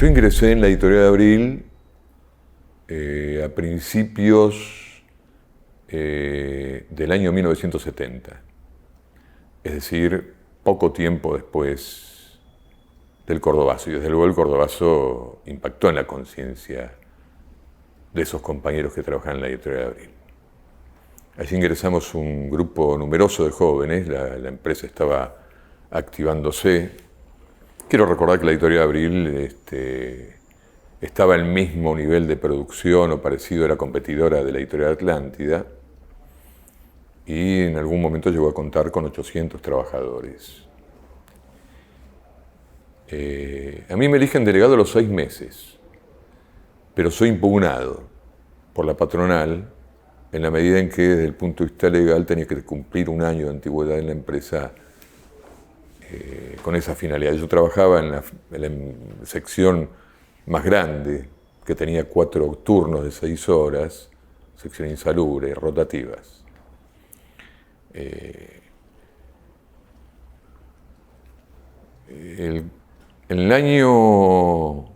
Yo ingresé en la editorial de Abril a principios del año 1970, es decir, poco tiempo después del Cordobazo, y desde luego el Cordobazo impactó en la conciencia de esos compañeros que trabajaban en la editorial de Abril. Allí ingresamos un grupo numeroso de jóvenes, la empresa estaba activándose. Quiero recordar que la editorial de Abril estaba al mismo nivel de producción o parecido a la competidora de la editorial Atlántida, y en algún momento llegó a contar con 800 trabajadores. A mí me eligen delegado a los 6 meses, pero soy impugnado por la patronal en la medida en que desde el punto de vista legal tenía que cumplir un año de antigüedad en la empresa con esa finalidad. Yo trabajaba en la sección más grande, que tenía 4 turnos de 6 horas, sección insalubre, rotativas. En el año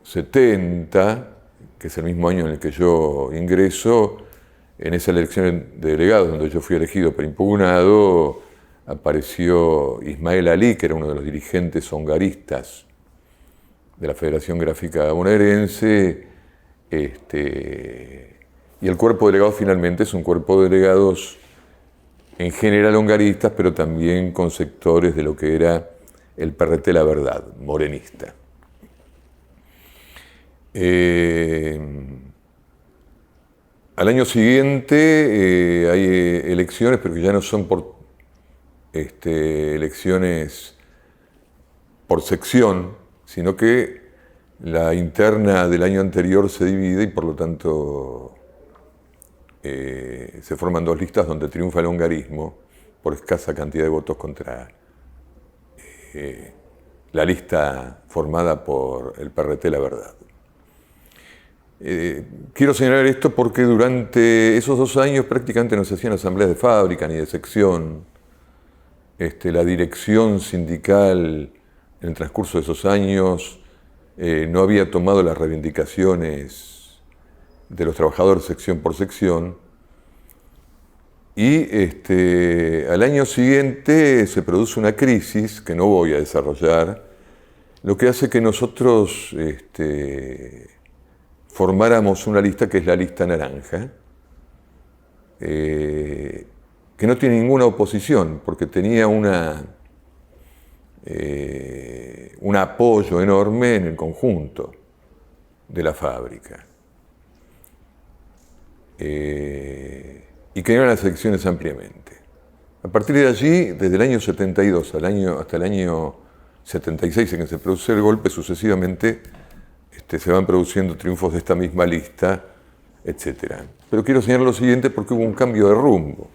70, que es el mismo año en el que yo ingreso, en esa elección de delegados donde yo fui elegido pero impugnado, apareció Ismael Ali, que era uno de los dirigentes hongaristas de la Federación Gráfica Bonaerense, y el cuerpo de delegados finalmente es un cuerpo de delegados en general hongaristas, pero también con sectores de lo que era el PRT La Verdad, morenista. Al año siguiente hay elecciones, pero que ya no son por elecciones por sección, sino que la interna del año anterior se divide y por lo tanto se forman 2 listas donde triunfa el hongarismo por escasa cantidad de votos contra la lista formada por el PRT La Verdad. Quiero señalar esto porque durante esos 2 años prácticamente no se hacían asambleas de fábrica ni de sección. La dirección sindical en el transcurso de esos años no había tomado las reivindicaciones de los trabajadores sección por sección, y al año siguiente se produce una crisis que no voy a desarrollar, lo que hace que nosotros formáramos una lista que es la lista naranja, que no tiene ninguna oposición, porque tenía un apoyo enorme en el conjunto de la fábrica. Y que eran las elecciones ampliamente. A partir de allí, desde el año 72 hasta el año 76, en que se produce el golpe, sucesivamente se van produciendo triunfos de esta misma lista, etc. Pero quiero señalar lo siguiente porque hubo un cambio de rumbo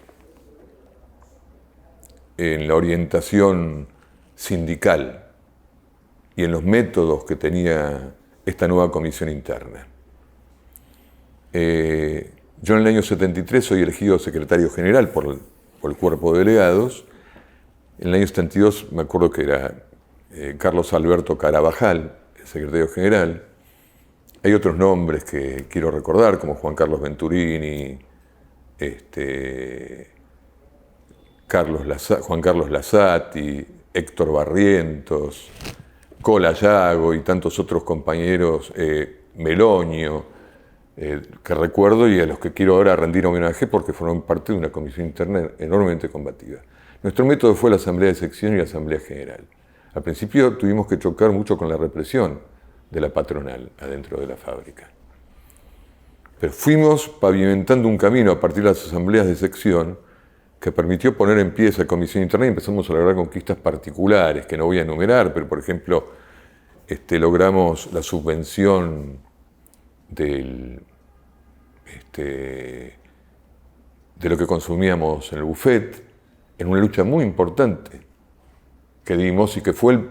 en la orientación sindical y en los métodos que tenía esta nueva comisión interna. Yo en el año 73 soy elegido secretario general por el cuerpo de delegados. En el año 72 me acuerdo que era Carlos Alberto Carabajal, el secretario general. Hay otros nombres que quiero recordar, como Juan Carlos Venturini, Juan Carlos Lasati, Héctor Barrientos, Cola Yago y tantos otros compañeros, Meloño, que recuerdo y a los que quiero ahora rendir homenaje porque forman parte de una comisión interna enormemente combativa. Nuestro método fue la asamblea de sección y la asamblea general. Al principio tuvimos que chocar mucho con la represión de la patronal adentro de la fábrica. Pero fuimos pavimentando un camino a partir de las asambleas de sección que permitió poner en pie esa comisión interna y empezamos a lograr conquistas particulares que no voy a enumerar, pero por ejemplo logramos la subvención de lo que consumíamos en el buffet, en una lucha muy importante que dimos y que fue el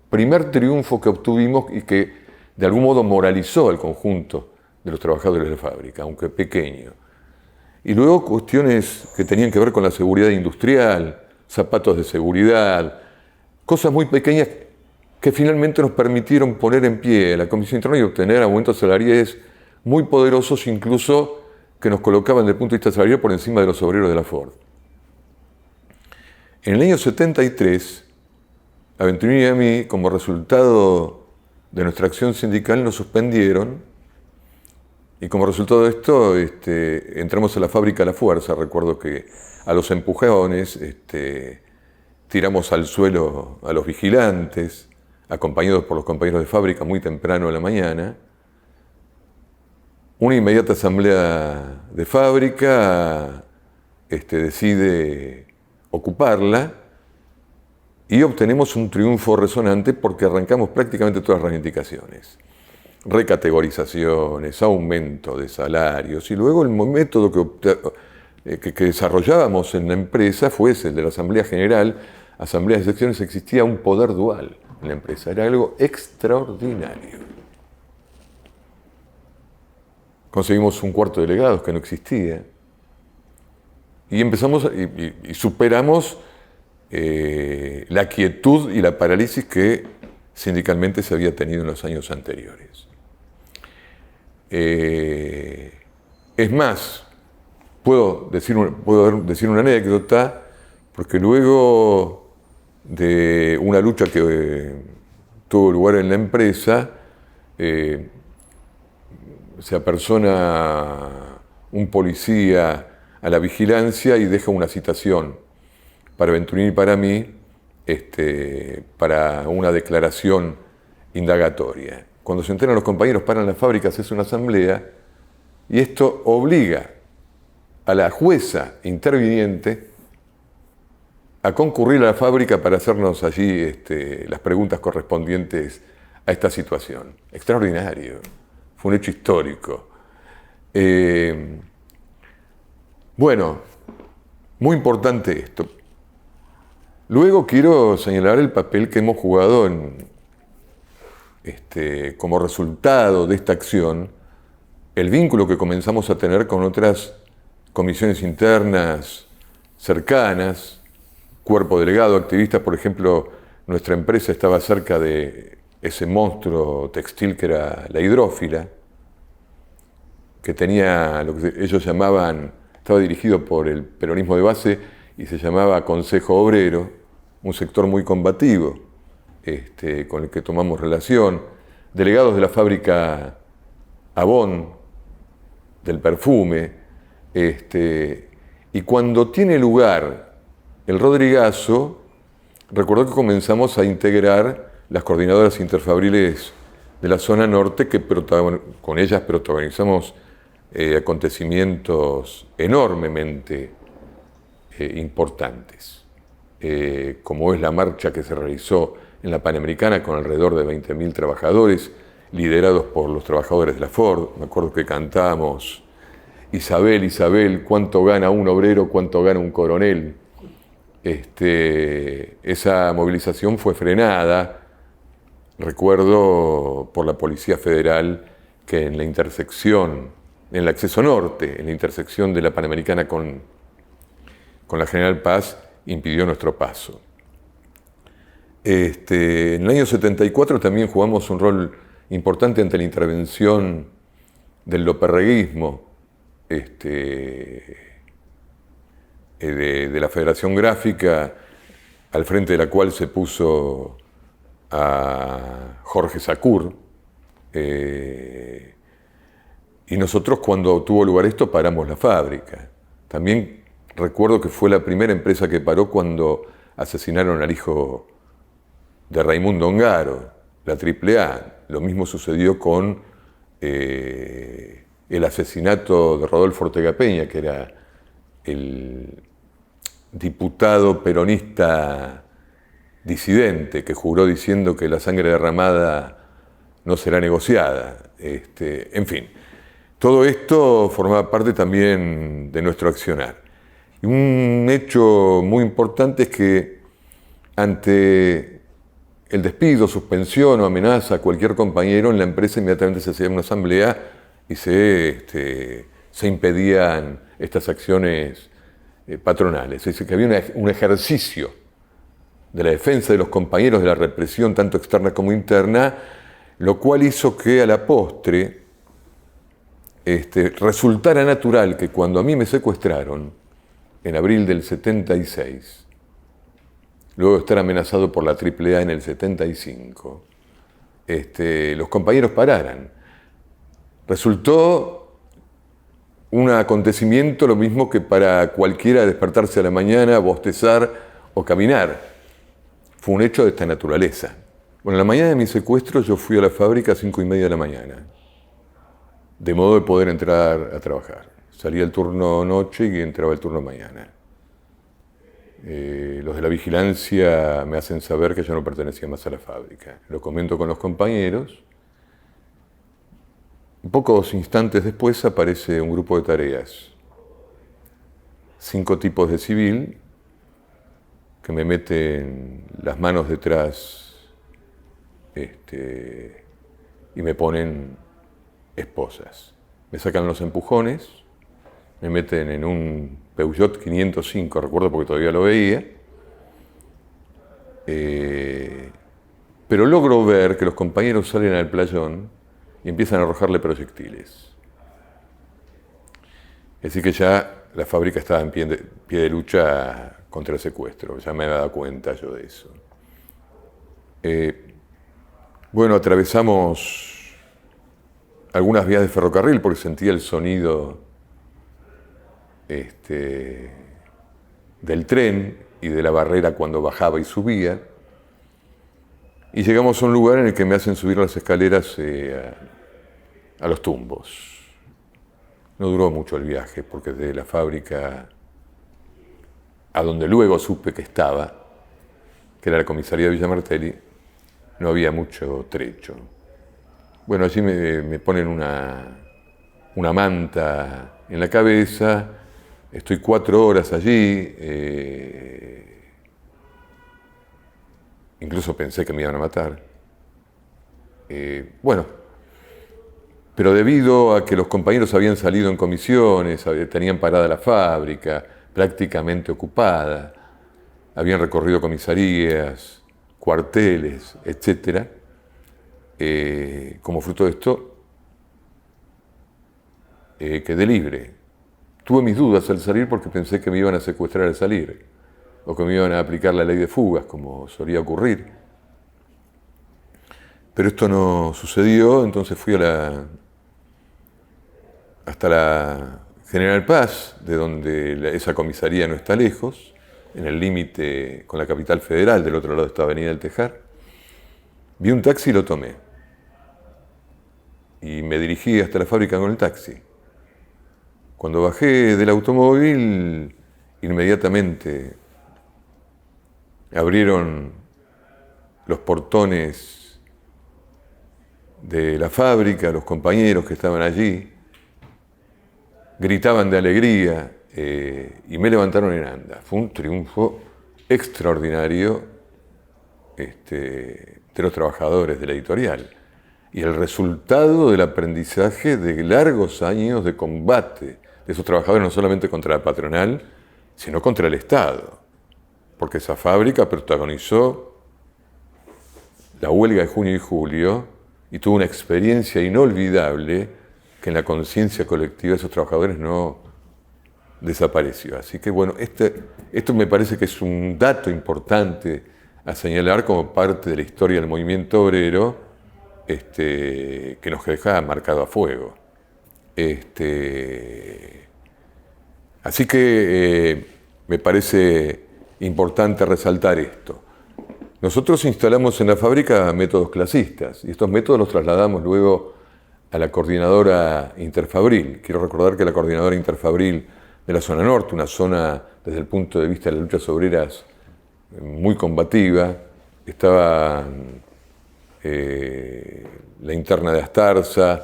primer triunfo que obtuvimos y que de algún modo moralizó al conjunto de los trabajadores de la fábrica, aunque pequeño. Y luego cuestiones que tenían que ver con la seguridad industrial, zapatos de seguridad, cosas muy pequeñas que finalmente nos permitieron poner en pie la comisión interna y obtener aumentos salariales muy poderosos, incluso que nos colocaban desde el punto de vista salarial por encima de los obreros de la Ford. En el año 73, a Venturini y a mí, como resultado de nuestra acción sindical, nos suspendieron y como resultado de esto entramos a la fábrica a la fuerza. Recuerdo que a los empujones tiramos al suelo a los vigilantes, acompañados por los compañeros de fábrica muy temprano en la mañana. Una inmediata asamblea de fábrica decide ocuparla y obtenemos un triunfo resonante porque arrancamos prácticamente todas las reivindicaciones. Recategorizaciones, aumento de salarios y luego el método que desarrollábamos en la empresa fue ese, el de la Asamblea General, Asamblea de Secciones. Existía un poder dual en la empresa, era algo extraordinario. Conseguimos un cuarto de delegados que no existía y empezamos y superamos la quietud y la parálisis que sindicalmente se había tenido en los años anteriores. Es más, puedo decir una anécdota, porque luego de una lucha que tuvo lugar en la empresa, se apersona un policía a la vigilancia y deja una citación para Venturini y para mí, para una declaración indagatoria. Cuando se enteran los compañeros, paran la fábrica, se hace una asamblea y esto obliga a la jueza interviniente a concurrir a la fábrica para hacernos allí las preguntas correspondientes a esta situación. Extraordinario, fue un hecho histórico. Bueno, muy importante esto. Luego quiero señalar el papel que hemos jugado como resultado de esta acción, el vínculo que comenzamos a tener con otras comisiones internas cercanas, cuerpo delegado, activistas. Por ejemplo, nuestra empresa estaba cerca de ese monstruo textil que era la Hidrófila, que tenía lo que ellos llamaban, estaba dirigido por el peronismo de base y se llamaba Consejo Obrero, un sector muy combativo, con el que tomamos relación, delegados de la fábrica Avon, del perfume, y cuando tiene lugar el Rodrigazo, recuerdo que comenzamos a integrar las coordinadoras interfabriles de la zona norte, que con ellas protagonizamos acontecimientos enormemente importantes, como es la marcha que se realizó en la Panamericana con alrededor de 20.000 trabajadores, liderados por los trabajadores de la Ford. Me acuerdo que cantamos Isabel, Isabel, cuánto gana un obrero, cuánto gana un coronel. Esa movilización fue frenada, recuerdo, por la Policía Federal, que en la intersección, en el acceso norte, en la intersección de la Panamericana con la General Paz, impidió nuestro paso. En el año 74 también jugamos un rol importante ante la intervención del loperreguismo de la Federación Gráfica, al frente de la cual se puso a Jorge Sacur. Y nosotros, cuando tuvo lugar esto, paramos la fábrica. También recuerdo que fue la primera empresa que paró cuando asesinaron al hijo de Raimundo Ongaro, la AAA. Lo mismo sucedió con el asesinato de Rodolfo Ortega Peña, que era el diputado peronista disidente que juró diciendo que la sangre derramada no será negociada. En fin, todo esto formaba parte también de nuestro accionar. Y un hecho muy importante es que ante el despido, suspensión o amenaza a cualquier compañero, en la empresa inmediatamente se hacía una asamblea y se impedían estas acciones patronales. Es decir, que había un ejercicio de la defensa de los compañeros de la represión, tanto externa como interna, lo cual hizo que a la postre resultara natural que cuando a mí me secuestraron, en abril del 76, luego de estar amenazado por la AAA en el 75, los compañeros pararan. Resultó un acontecimiento lo mismo que para cualquiera despertarse a la mañana, bostezar o caminar. Fue un hecho de esta naturaleza. Bueno, la mañana de mi secuestro yo fui a la fábrica a 5:30 de la mañana, de modo de poder entrar a trabajar. Salía el turno noche y entraba el turno mañana. Los de la vigilancia me hacen saber que yo no pertenecía más a la fábrica. Lo comento con los compañeros. Pocos instantes después aparece un grupo de tareas. 5 tipos de civil que me meten las manos detrás y me ponen esposas. Me sacan los empujones, me meten en un Peugeot 505, recuerdo porque todavía lo veía, pero logro ver que los compañeros salen al playón y empiezan a arrojarle proyectiles. Es decir que ya la fábrica estaba en pie de lucha contra el secuestro, ya me había dado cuenta yo de eso. Bueno, atravesamos algunas vías de ferrocarril porque sentía el sonido del tren y de la barrera cuando bajaba y subía. Y llegamos a un lugar en el que me hacen subir las escaleras a los tumbos. No duró mucho el viaje, porque desde la fábrica a donde luego supe que estaba, que era la comisaría de Villa Martelli, no había mucho trecho. Bueno, allí me ponen una manta en la cabeza, estoy 4 horas allí, incluso pensé que me iban a matar. Bueno, pero debido a que los compañeros habían salido en comisiones, tenían parada la fábrica, prácticamente ocupada, habían recorrido comisarías, cuarteles, etc., como fruto de esto, quedé libre. Tuve mis dudas al salir porque pensé que me iban a secuestrar al salir, o que me iban a aplicar la ley de fugas, como solía ocurrir. Pero esto no sucedió, entonces fui hasta la General Paz, de donde esa comisaría no está lejos, en el límite con la capital federal, del otro lado de esta avenida del Tejar. Vi un taxi y lo tomé. Y me dirigí hasta la fábrica con el taxi. Cuando bajé del automóvil, inmediatamente abrieron los portones de la fábrica, los compañeros que estaban allí, gritaban de alegría y me levantaron en anda. Fue un triunfo extraordinario de los trabajadores de la editorial y el resultado del aprendizaje de largos años de combate de esos trabajadores, no solamente contra la patronal, sino contra el Estado, porque esa fábrica protagonizó la huelga de junio y julio y tuvo una experiencia inolvidable que en la conciencia colectiva de esos trabajadores no desapareció. Así que bueno, esto me parece que es un dato importante a señalar como parte de la historia del movimiento obrero, que nos deja marcado a fuego. Así que me parece importante resaltar esto. Nosotros instalamos en la fábrica métodos clasistas y estos métodos los trasladamos luego a la coordinadora interfabril. Quiero recordar que la coordinadora interfabril de la zona norte, una zona desde el punto de vista de las luchas obreras muy combativa, estaba la interna de Astarza,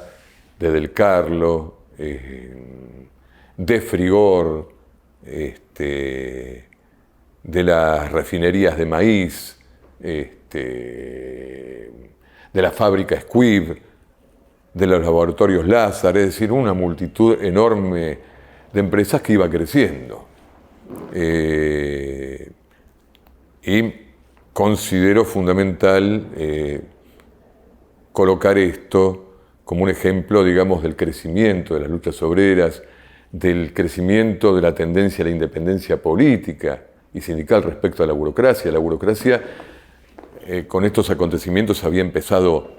de Del Carlo, de Frigor, de las refinerías de maíz, de la fábrica Squibb, de los laboratorios Lázaro, es decir, una multitud enorme de empresas que iba creciendo. Y considero fundamental colocar esto como un ejemplo, digamos, del crecimiento de las luchas obreras, del crecimiento de la tendencia a la independencia política y sindical respecto a la burocracia. La burocracia, con estos acontecimientos, había empezado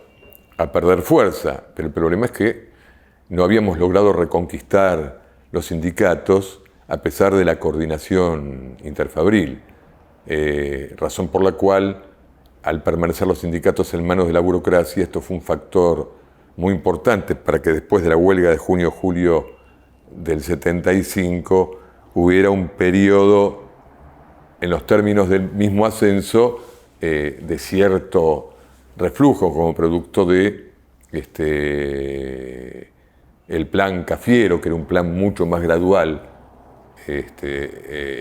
a perder fuerza, pero el problema es que no habíamos logrado reconquistar los sindicatos a pesar de la coordinación interfabril, razón por la cual, al permanecer los sindicatos en manos de la burocracia, esto fue un factor muy importante para que después de la huelga de junio-julio del 75 hubiera un periodo, en los términos del mismo ascenso, de cierto reflujo como producto de el plan Cafiero, que era un plan mucho más gradual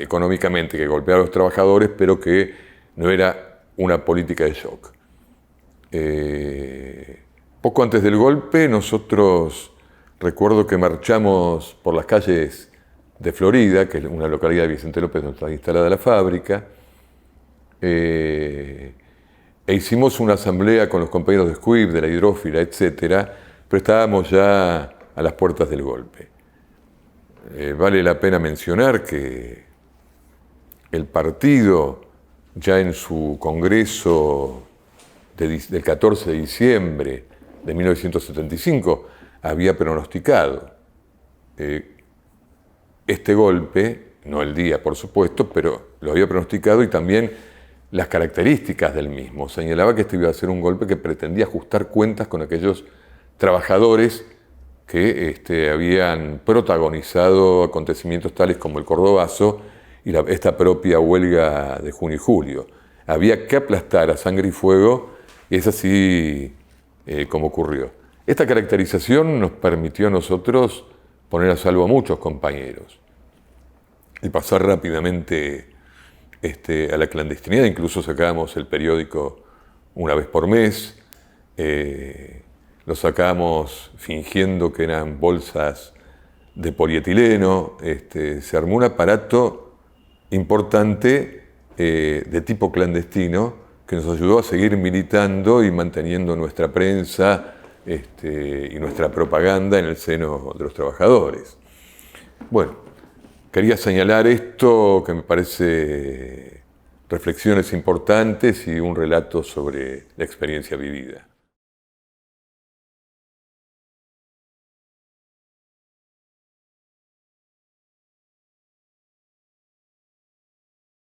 económicamente, que golpeaba a los trabajadores, pero que no era una política de shock. Poco antes del golpe, nosotros recuerdo que marchamos por las calles de Florida, que es una localidad de Vicente López donde está instalada la fábrica, e hicimos una asamblea con los compañeros de SQUIP, de la hidrófila, etcétera, pero estábamos ya a las puertas del golpe. Vale la pena mencionar que el partido, ya en su congreso del 14 de diciembre de 1975, había pronosticado este golpe, no el día, por supuesto, pero lo había pronosticado, y también las características del mismo. Señalaba que este iba a ser un golpe que pretendía ajustar cuentas con aquellos trabajadores que habían protagonizado acontecimientos tales como el Cordobazo y esta propia huelga de junio y julio. Había que aplastar a sangre y fuego, y es así como ocurrió. Esta caracterización nos permitió a nosotros poner a salvo a muchos compañeros y pasar rápidamente a la clandestinidad. Incluso sacábamos el periódico una vez por mes, lo sacábamos fingiendo que eran bolsas de polietileno. Se armó un aparato importante de tipo clandestino que nos ayudó a seguir militando y manteniendo nuestra prensa y nuestra propaganda en el seno de los trabajadores. Bueno, quería señalar esto, que me parece reflexiones importantes y un relato sobre la experiencia vivida.